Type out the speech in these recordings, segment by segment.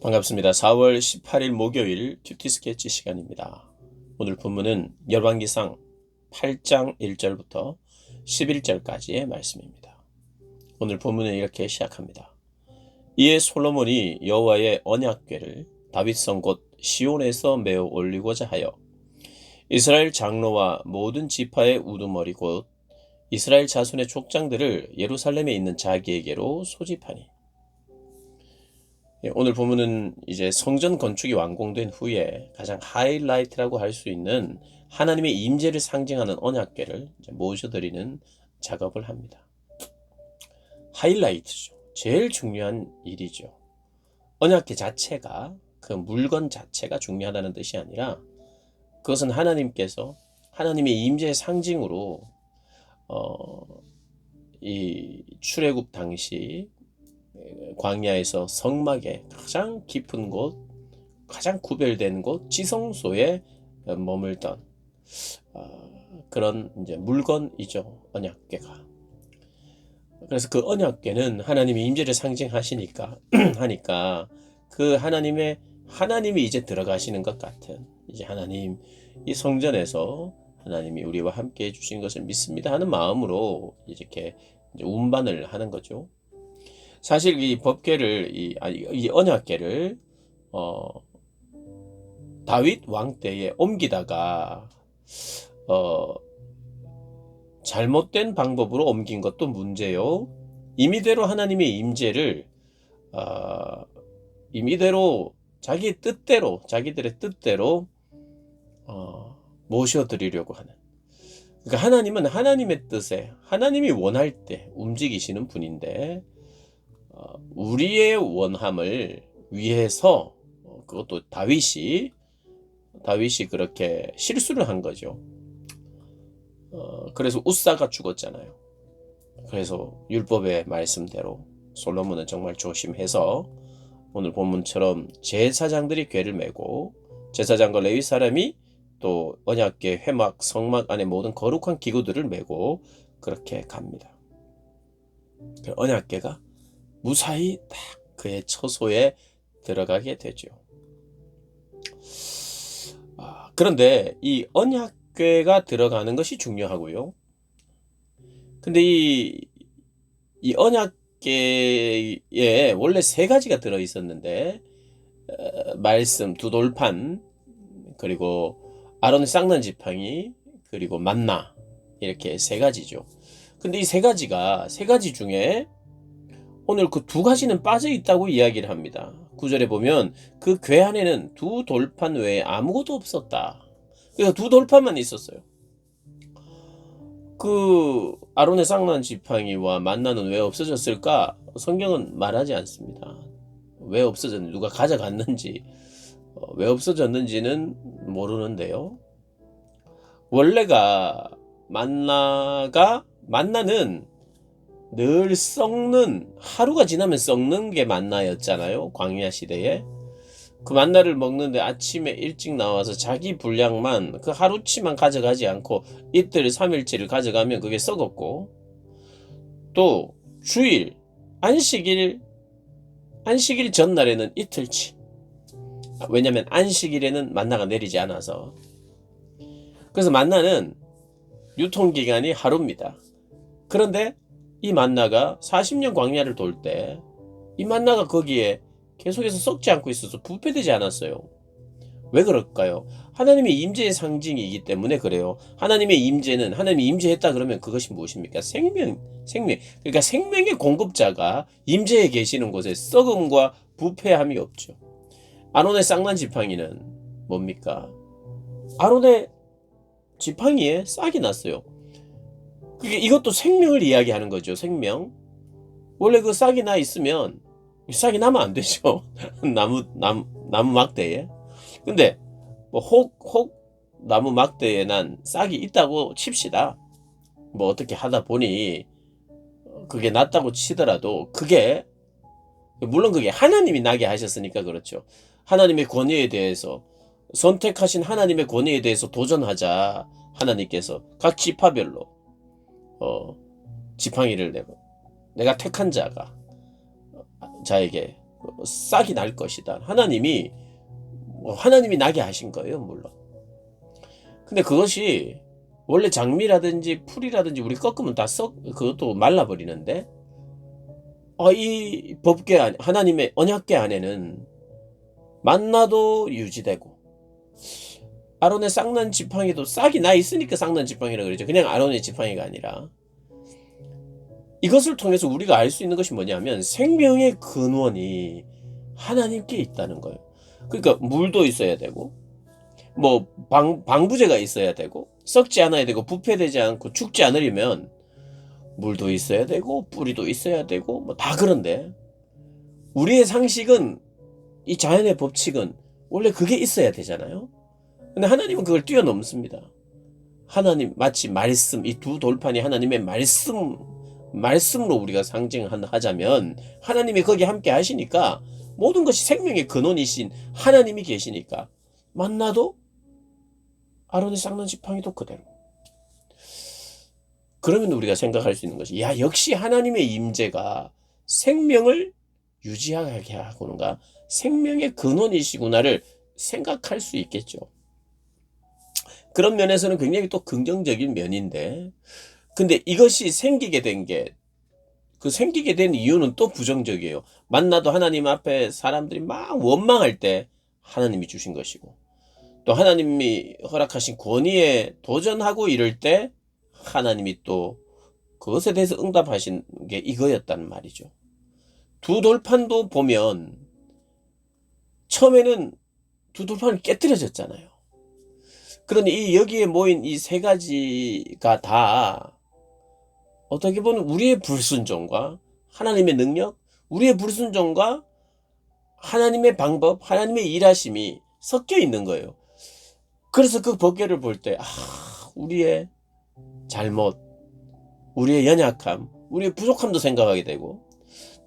반갑습니다. 4월 18일 목요일 큐티 스케치 시간입니다. 오늘 본문은 열왕기상 8장 1절부터 11절까지의 말씀입니다. 오늘 본문은 이렇게 시작합니다. 이에 솔로몬이 여호와의 언약궤를 다윗성 곧 시온에서 메어 올리고자 하여 이스라엘 장로와 모든 지파의 우두머리 곧 이스라엘 자손의 족장들을 예루살렘에 있는 자기에게로 소집하니. 오늘 본문은 이제 성전 건축이 완공된 후에 가장 하이라이트라고 할 수 있는 하나님의 임재를 상징하는 언약궤를 모셔드리는 작업을 합니다. 하이라이트죠. 제일 중요한 일이죠. 언약궤 자체가, 그 물건 자체가 중요하다는 뜻이 아니라 그것은 하나님께서 하나님의 임재의 상징으로 이 출애굽 당시 광야에서 성막의 가장 깊은 곳, 가장 구별된 곳, 지성소에 머물던 그런 이제 물건이죠. 언약궤가. 그래서 그 언약궤는 하나님의 임재를 상징하시니까 하니까 그 하나님이 이제 들어가시는 것 같은, 이제 하나님 이 성전에서 하나님이 우리와 함께 해주신 것을 믿습니다 하는 마음으로 이렇게 이제 운반을 하는 거죠. 사실 이 법궤를 이 언약궤를 다윗 왕 때에 옮기다가 잘못된 방법으로 옮긴 것도 문제요. 임의대로 하나님의 임재를 임의대로 자기들의 뜻대로 모셔드리려고 하는. 그러니까 하나님은 하나님의 뜻에, 하나님이 원할 때 움직이시는 분인데 우리의 원함을 위해서 그것도 다윗이 그렇게 실수를 한 거죠. 그래서 웃사가 죽었잖아요. 그래서 율법의 말씀대로 솔로몬은 정말 조심해서 오늘 본문처럼 제사장들이 궤를 메고 제사장과 레위 사람이 또 언약궤 회막 성막 안에 모든 거룩한 기구들을 메고 그렇게 갑니다. 그 언약궤가 무사히 딱 그의 처소에 들어가게 되죠. 그런데 이 언약궤가 들어가는 것이 중요하고요. 근데 이 언약궤에 원래 세 가지가 들어 있었는데 말씀 두 돌판, 그리고 아론의 쌍난 지팡이, 그리고 만나, 이렇게 세 가지죠. 근데 이 세 가지 중에 오늘 그 두 가지는 빠져 있다고 이야기를 합니다. 9절에 보면 그 궤 안에는 두 돌판 외에 아무것도 없었다. 그래서 두 돌판만 있었어요. 그 아론의 쌍난 지팡이와 만나는 왜 없어졌을까? 성경은 말하지 않습니다. 왜 없어졌는지, 누가 가져갔는지, 왜 없어졌는지는 모르는데요. 원래가 만나는 늘 썩는, 하루가 지나면 썩는 게 만나였잖아요. 광야 시대에. 그 만나를 먹는데 아침에 일찍 나와서 자기 분량만, 그 하루치만 가져가지 않고 이틀 3일치를 가져가면 그게 썩었고, 또 주일 안식일 전날에는 이틀치. 왜냐면 안식일에는 만나가 내리지 않아서. 그래서 만나는 유통기간이 하루입니다. 그런데 이 만나가 40년 광야를 돌 때 이 만나가 거기에 계속해서 썩지 않고 있어서 부패되지 않았어요. 왜 그럴까요? 하나님의 임재의 상징이기 때문에 그래요. 하나님의 임재는, 하나님이 임재했다 그러면 그것이 무엇입니까? 생명. 그러니까 생명의 공급자가 임재해 계시는 곳에 썩음과 부패함이 없죠. 아론의 쌍난 지팡이는 뭡니까? 아론의 지팡이에 싹이 났어요. 이것도 생명을 이야기하는 거죠. 생명. 원래 그 싹이 나 있으면, 싹이 나면 안 되죠. 나무 막대에. 근데 뭐 혹 나무 막대에 난 싹이 있다고 칩시다. 뭐 어떻게 하다 보니 그게 났다고 치더라도 물론 그게 하나님이 나게 하셨으니까 그렇죠. 하나님의 권위에 대해서, 선택하신 하나님의 권위에 대해서 도전하자 하나님께서 각 지파별로 지팡이를 내고, 내가 택한 자에게 싹이 날 것이다. 하나님이 나게 하신 거예요, 물론. 근데 그것이 원래 장미라든지 풀이라든지 우리 꺾으면 다 그것도 말라버리는데, 이 법궤 안에, 하나님의 언약궤 안에는 만나도 유지되고, 아론의 쌍난 지팡이도 싹이 나 있으니까 쌍난 지팡이라고 그러죠. 그냥 아론의 지팡이가 아니라. 이것을 통해서 우리가 알 수 있는 것이 뭐냐면 생명의 근원이 하나님께 있다는 거예요. 그러니까 물도 있어야 되고, 뭐 방부제가 있어야 되고, 썩지 않아야 되고, 부패되지 않고 죽지 않으려면 물도 있어야 되고, 뿌리도 있어야 되고, 뭐 다 그런데 우리의 상식은, 이 자연의 법칙은 원래 그게 있어야 되잖아요. 근데 하나님은 그걸 뛰어넘습니다. 하나님, 마치 말씀, 이 두 돌판이 하나님의 말씀으로 우리가 상징하자면 하나님이 거기 함께 하시니까, 모든 것이 생명의 근원이신 하나님이 계시니까 만나도 아론의 쌍난 지팡이도 그대로. 그러면 우리가 생각할 수 있는 것이, 역시 하나님의 임재가 생명을 유지하게 하고는가, 생명의 근원이시구나를 생각할 수 있겠죠. 그런 면에서는 굉장히 또 긍정적인 면인데, 근데 이것이 생기게 된 이유는 또 부정적이에요. 만나도 하나님 앞에 사람들이 막 원망할 때 하나님이 주신 것이고, 또 하나님이 허락하신 권위에 도전하고 이럴 때 하나님이 또 그것에 대해서 응답하신 게 이거였단 말이죠. 두 돌판도 보면 처음에는 두 돌판은 깨뜨려졌잖아요. 그러니 여기에 모인 이 세 가지가 다 어떻게 보면 우리의 불순종과 하나님의 능력, 우리의 불순종과 하나님의 방법, 하나님의 일하심이 섞여 있는 거예요. 그래서 그 법궤를 볼 때, 우리의 잘못, 우리의 연약함, 우리의 부족함도 생각하게 되고,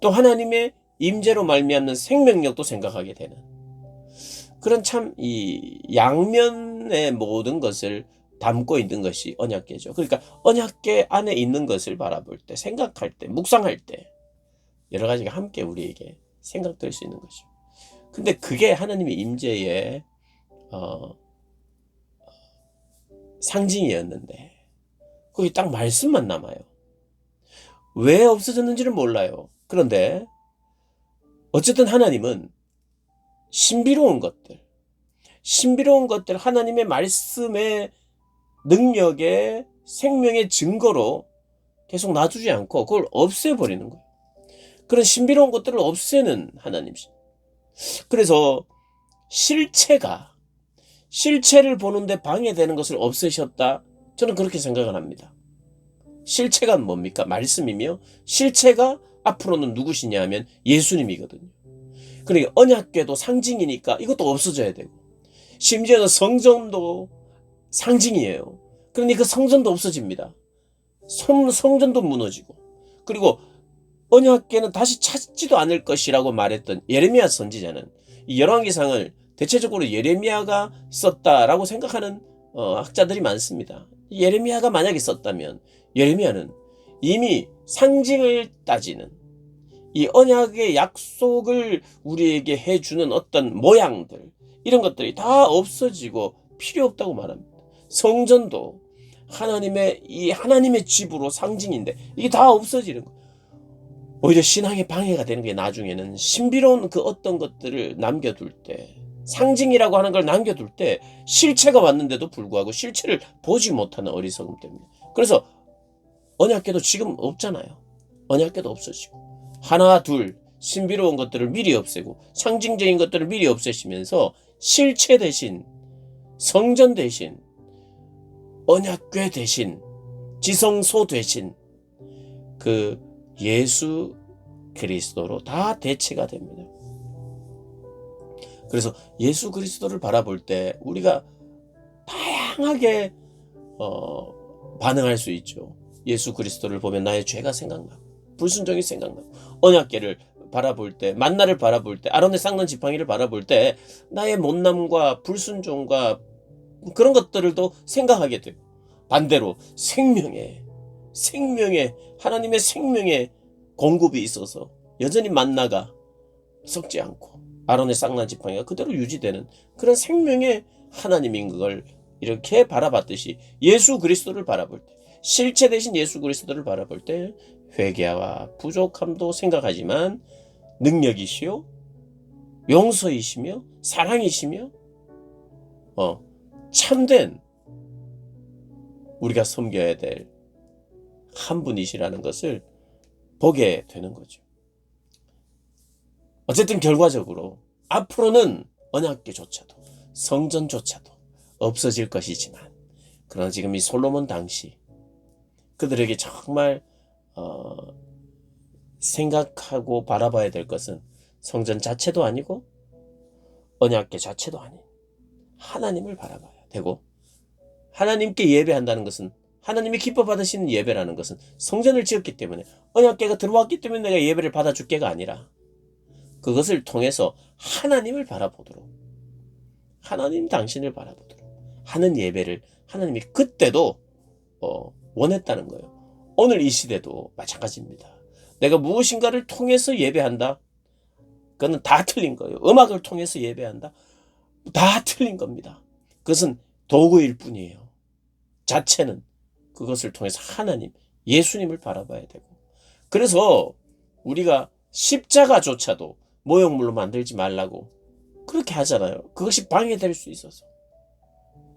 또 하나님의 임재로 말미암는 생명력도 생각하게 되는, 그런 참 이 양면의 모든 것을 담고 있는 것이 언약궤죠. 그러니까 언약궤 안에 있는 것을 바라볼 때, 생각할 때, 묵상할 때 여러 가지가 함께 우리에게 생각될 수 있는 것이죠. 근데 그게 하나님의 임재의 상징이었는데 거기 딱 말씀만 남아요. 왜 없어졌는지는 몰라요. 그런데 어쨌든 하나님은 신비로운 것들, 하나님의 말씀의 능력의 생명의 증거로 계속 놔두지 않고 그걸 없애버리는 거예요. 그런 신비로운 것들을 없애는 하나님이시. 그래서 실체를 보는데 방해되는 것을 없애셨다. 저는 그렇게 생각을 합니다. 실체가 뭡니까? 말씀이며, 실체가 앞으로는 누구시냐 하면 예수님이거든요. 그러니까 언약궤도 상징이니까 이것도 없어져야 되고, 심지어는 성전도 상징이에요. 그러니 그 성전도 없어집니다. 성전도 무너지고, 그리고 언약궤는 다시 찾지도 않을 것이라고 말했던 예레미야 선지자는 이 열왕기상을 대체적으로 예레미야가 썼다라고 생각하는 학자들이 많습니다. 예레미야가 만약에 썼다면 예레미야는 이미 상징을 따지는, 이 언약의 약속을 우리에게 해주는 어떤 모양들, 이런 것들이 다 없어지고 필요 없다고 말합니다. 성전도 하나님의 집으로 상징인데 이게 다 없어지는 거예요. 오히려 신앙의 방해가 되는 게 나중에는 신비로운 그 어떤 것들을 남겨둘 때, 상징이라고 하는 걸 남겨둘 때 실체가 왔는데도 불구하고 실체를 보지 못하는 어리석음 때문에. 그래서 언약궤도 지금 없잖아요. 언약궤도 없어지고, 하나 둘 신비로운 것들을 미리 없애고 상징적인 것들을 미리 없애시면서 실체 대신, 성전 대신, 언약궤 대신, 지성소 대신 그 예수 그리스도로 다 대체가 됩니다. 그래서 예수 그리스도를 바라볼 때 우리가 다양하게 반응할 수 있죠. 예수 그리스도를 보면 나의 죄가 생각나고, 불순종이 생각나고, 언약궤를 바라볼 때, 만나를 바라볼 때, 아론의 쌍난 지팡이를 바라볼 때 나의 못남과 불순종과 그런 것들을 또 생각하게 되고, 반대로 하나님의 생명의 공급이 있어서 여전히 만나가 썩지 않고 아론의 쌍난 지팡이가 그대로 유지되는 그런 생명의 하나님인 걸 이렇게 바라봤듯이 예수 그리스도를 바라볼 때, 실체 대신 예수 그리스도를 바라볼 때 회개와 부족함도 생각하지만 능력이시요 용서이시며 사랑이시며 참된 우리가 섬겨야 될 한 분이시라는 것을 보게 되는 거죠. 어쨌든 결과적으로 앞으로는 언약궤조차도 성전조차도 없어질 것이지만, 그러나 지금 이 솔로몬 당시 그들에게 정말 생각하고 바라봐야 될 것은 성전 자체도 아니고 언약궤 자체도 아닌 하나님을 바라봐야 되고, 하나님께 예배한다는 것은, 하나님이 기뻐 받으시는 예배라는 것은 성전을 지었기 때문에, 언약궤가 들어왔기 때문에 내가 예배를 받아줄게가 아니라 그것을 통해서 하나님을 바라보도록, 하나님 당신을 바라보도록 하는 예배를 하나님이 그때도 원했다는 거예요. 오늘 이 시대도 마찬가지입니다. 내가 무엇인가를 통해서 예배한다? 그거는 다 틀린 거예요. 음악을 통해서 예배한다? 다 틀린 겁니다. 그것은 도구일 뿐이에요. 자체는 그것을 통해서 하나님, 예수님을 바라봐야 되고, 그래서 우리가 십자가조차도 모형물로 만들지 말라고 그렇게 하잖아요. 그것이 방해될 수 있어서,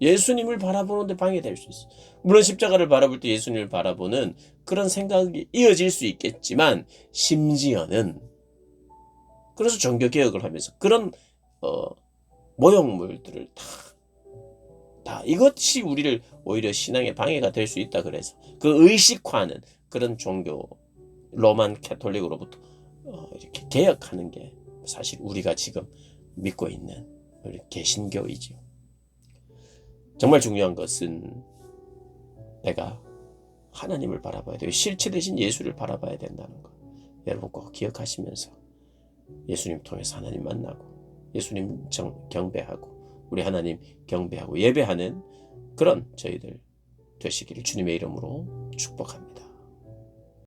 예수님을 바라보는데 방해될 수 있어. 물론 십자가를 바라볼 때 예수님을 바라보는 그런 생각이 이어질 수 있겠지만, 심지어는 그래서 종교개혁을 하면서 그런 모형물들을 다 이것이 우리를 오히려 신앙의 방해가 될 수 있다. 그래서 그 의식화하는 그런 종교, 로만 캐톨릭으로부터 이렇게 개혁하는 게 사실 우리가 지금 믿고 있는 우리 개신교이죠. 정말 중요한 것은 내가 하나님을 바라봐야 돼요. 실체 대신 예수를 바라봐야 된다는 거, 여러분 꼭 기억하시면서 예수님 통해서 하나님 만나고 예수님 경배하고 우리 하나님 경배하고 예배하는 그런 저희들 되시기를 주님의 이름으로 축복합니다.